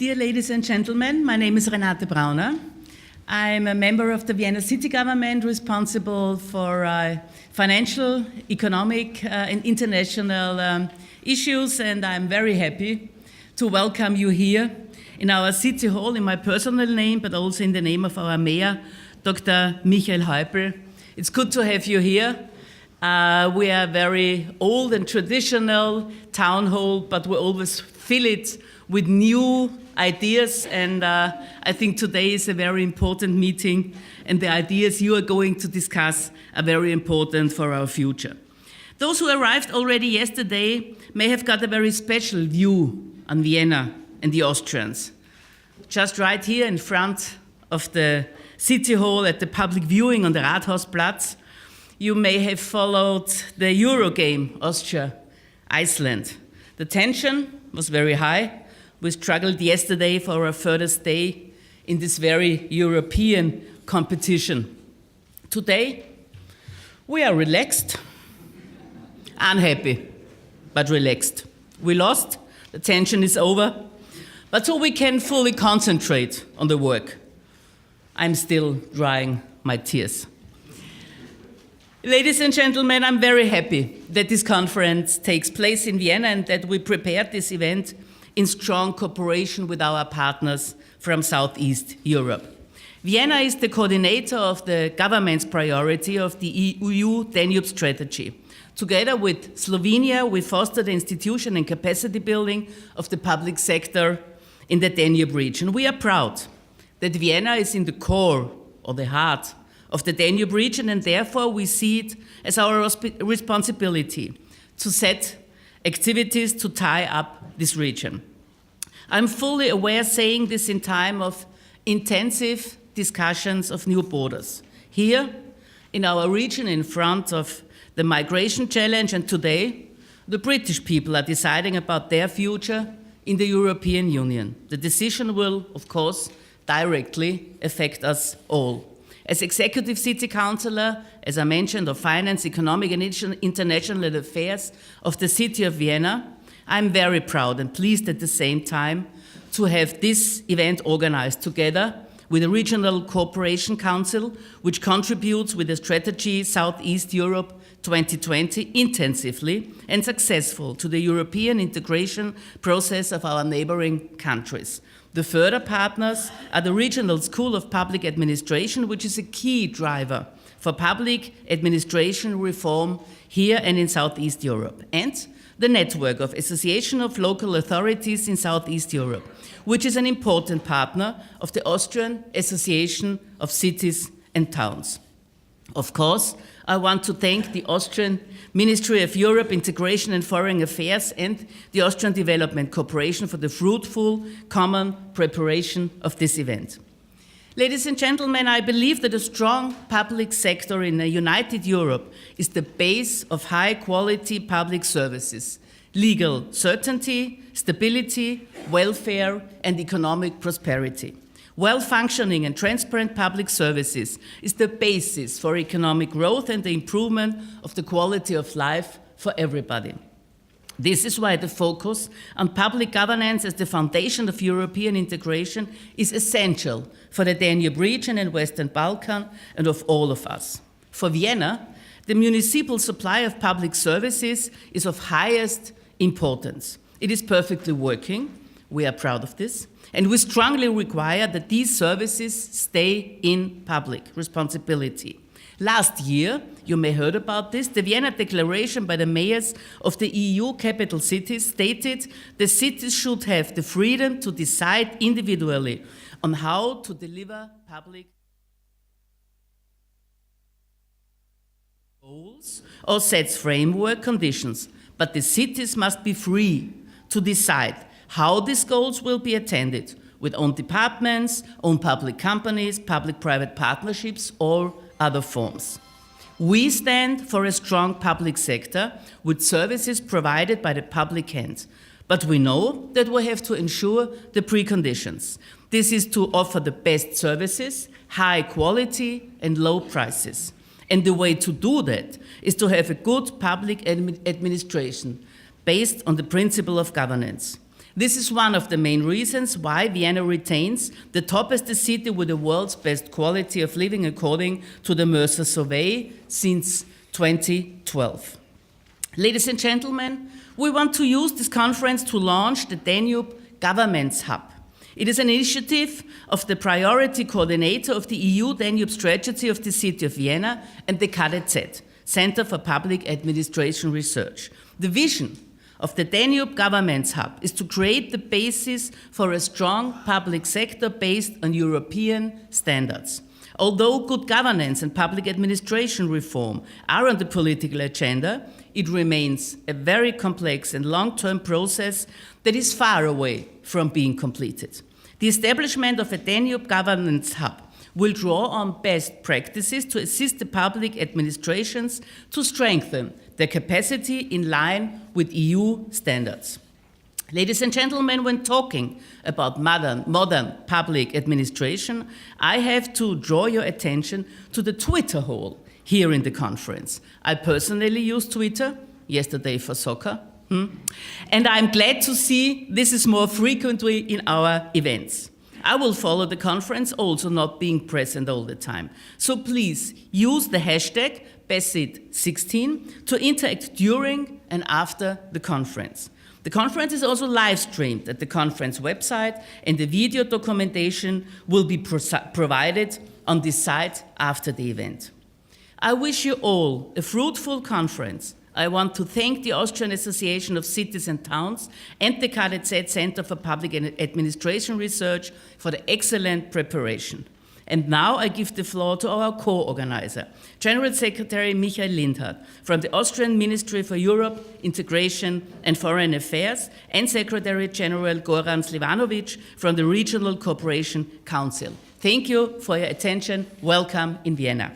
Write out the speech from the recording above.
Dear ladies and gentlemen, my name is Renate Brauner. I'm a member of the Vienna city government responsible for financial, economic and international issues, and I'm very happy to welcome you here in our city hall in my personal name, but also in the name of our mayor, Dr. Michael Häupl. It's good to have you here. We are a very old and traditional town hall, but we always fill it with new ideas, and I think today is a very important meeting, and the ideas you are going to discuss are very important for our future. Those who arrived already yesterday may have got a very special view on Vienna and the Austrians. Just right here in front of the City Hall at the public viewing on the Rathausplatz, you may have followed the Euro game, Austria-Iceland. The tension was very high. We struggled yesterday for a further stay in this very European competition. Today, we are relaxed, unhappy, but relaxed. We lost, the tension is over, but so we can fully concentrate on the work. I'm still drying my tears. Ladies and gentlemen, I'm very happy that this conference takes place in Vienna and that we prepared this event in strong cooperation with our partners from Southeast Europe. Vienna is the coordinator of the government's priority of the EU Danube strategy. Together with Slovenia, we foster the institution and capacity building of the public sector in the Danube region. We are proud that Vienna is in the core or the heart of the Danube region, and therefore we see it as our responsibility to set activities to tie up this region. I'm fully aware saying this in time of intensive discussions of new borders. Here, in our region, in front of the migration challenge, and today, the British people are deciding about their future in the European Union. The decision will, of course, directly affect us all. As Executive City Councillor, as I mentioned, of Finance, Economic and International Affairs of the City of Vienna, I'm very proud and pleased at the same time to have this event organized together with the Regional Cooperation Council, which contributes with the strategy Southeast Europe 2020 intensively and successful to the European integration process of our neighboring countries. The further partners are the Regional School of Public Administration, which is a key driver for public administration reform here and in Southeast Europe, and the network of Association of Local Authorities in Southeast Europe, which is an important partner of the Austrian Association of Cities and Towns. Of course, I want to thank the Austrian Ministry of Europe, Integration and Foreign Affairs and the Austrian Development Corporation for the fruitful common preparation of this event. Ladies and gentlemen, I believe that a strong public sector in a united Europe is the base of high-quality public services, legal certainty, stability, welfare, and economic prosperity. Well-functioning and transparent public services is the basis for economic growth and the improvement of the quality of life for everybody. This is why the focus on public governance as the foundation of European integration is essential for the Danube region and Western Balkan and of all of us. For Vienna, the municipal supply of public services is of highest importance. It is perfectly working. We are proud of this. And we strongly require that these services stay in public responsibility. Last year, you may have heard about this, the Vienna Declaration by the mayors of the EU capital cities stated the cities should have the freedom to decide individually on how to deliver public goals or sets framework conditions, but the cities must be free to decide how these goals will be attended with own departments, own public companies, public-private partnerships, or other forms. We stand for a strong public sector with services provided by the public hand. But we know that we have to ensure the preconditions. This is to offer the best services, high quality, and low prices. And the way to do that is to have a good public administration based on the principle of governance. This is one of the main reasons why Vienna retains the top as the city with the world's best quality of living according to the Mercer survey since 2012. Ladies and gentlemen, we want to use this conference to launch the Danube Governance Hub. It is an initiative of the priority coordinator of the EU Danube strategy of the city of Vienna and the KDZ, Center for Public Administration Research. The vision of the Danube Governance Hub is to create the basis for a strong public sector based on European standards. Although good governance and public administration reform are on the political agenda, it remains a very complex and long-term process that is far away from being completed. The establishment of a Danube Governance Hub will draw on best practices to assist the public administrations to strengthen their capacity in line with EU standards. Ladies and gentlemen, when talking about modern public administration, I have to draw your attention to the Twitter hole here in the conference. I personally use Twitter, yesterday for soccer, and I'm glad to see this is more frequently in our events. I will follow the conference, also not being present all the time. So please use the hashtag BESIT16 to interact during and after the conference. The conference is also live streamed at the conference website, and the video documentation will be provided on this site after the event. I wish you all a fruitful conference. I want to thank the Austrian Association of Cities and Towns and the KDZ Center for Public Administration Research for the excellent preparation. And now I give the floor to our co-organizer, General Secretary Michael Lindhardt from the Austrian Ministry for Europe, Integration and Foreign Affairs, and Secretary General Goran Slivanovic from the Regional Cooperation Council. Thank you for your attention. Welcome in Vienna.